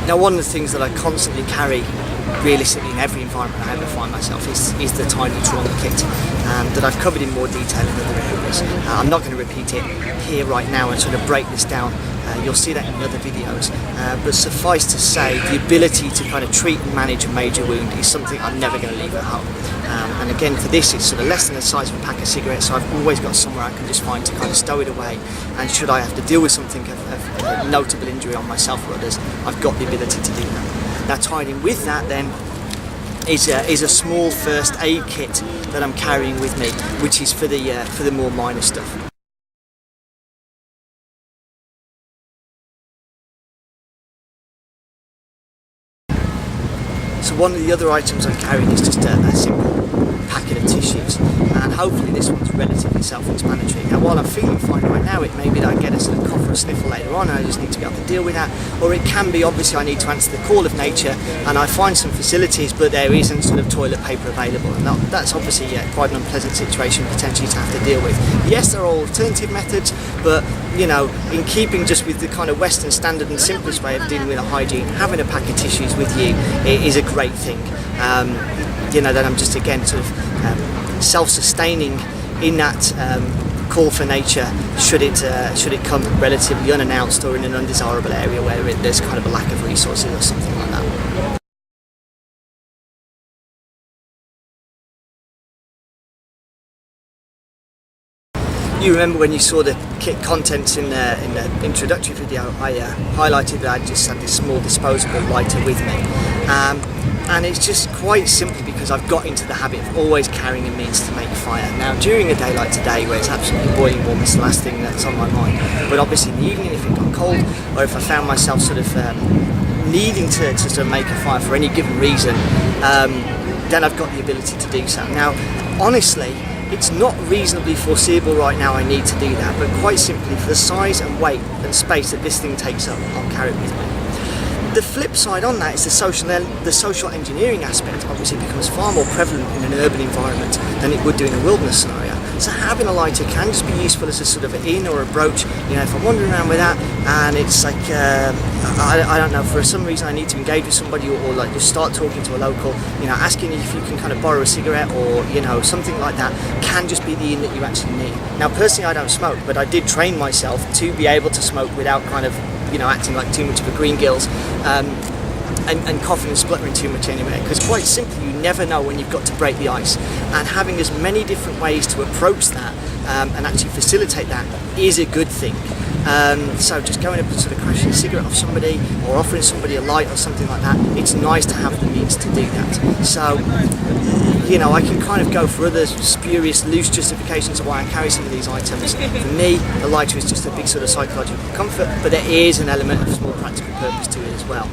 Now, one of the things that I constantly carry realistically in every environment I ever find myself is the tiny trauma kit that I've covered in more detail in other areas. I'm not going to repeat it here right now and sort of break this down. You'll see that in other videos, but suffice to say, the ability to kind of treat and manage a major wound is something I'm never going to leave at home. And again, for this, it's sort of less than the size of a pack of cigarettes, so I've always got somewhere I can just find to kind of stow it away. And should I have to deal with something of a notable injury on myself or others, I've got the ability to do that. Now, tied in with that then is a small first aid kit that I'm carrying with me, which is for the more minor stuff. So one of the other items I'm carrying is just a simple packet of tissues, and hopefully this one's relatively self-explanatory. Now, while I'm feeling fine right now, it may be that I get a sort of cough or a sniffle later on and I just need to be able to deal with that, or it can be obviously I need to answer the call of nature and I find some facilities but there isn't sort of toilet paper available, and that's obviously quite an unpleasant situation potentially to have to deal with. Yes, there are alternative methods, but you know, in keeping just with the kind of Western standard and simplest way of dealing with a hygiene, having a pack of tissues with you is a great thing. You know, that I'm just again sort of self-sustaining in that call for nature should it come relatively unannounced or in an undesirable area where there's kind of a lack of resources or something like that. You remember when you saw the kit contents in the introductory video, I highlighted that I just had this small disposable lighter with me. And it's just quite simply because I've got into the habit of always carrying a means to make fire. Now, during a day like today where it's absolutely boiling warm, it's the last thing that's on my mind. But obviously in the evening, if it got cold, or if I found myself sort of needing to sort of make a fire for any given reason, then I've got the ability to do so. Now, honestly, it's not reasonably foreseeable right now I need to do that, but quite simply for the size and weight and space that this thing takes up, I'll carry it with me. The flip side on that is the social engineering aspect obviously becomes far more prevalent in an urban environment than it would do in a wilderness scenario. So having a lighter can just be useful as a sort of an in or a brooch. You know, if I'm wandering around with that and it's like, I don't know, for some reason I need to engage with somebody or like just start talking to a local, you know, asking if you can kind of borrow a cigarette or, you know, something like that can just be the in that you actually need. Now, personally, I don't smoke, but I did train myself to be able to smoke without kind of, you know, acting like too much of a green gills and coughing and spluttering too much anyway, because quite simply you never know when you've got to break the ice, and having as many different ways to approach that and actually facilitate that is a good thing. So just going up and sort of crashing a cigarette off somebody or offering somebody a light or something like that, it's nice to have the means to do that. So, you know, I can kind of go for other spurious, loose justifications of why I carry some of these items. For me, the lighter is just a big sort of psychological comfort, but there is an element of small practical purpose to it as well.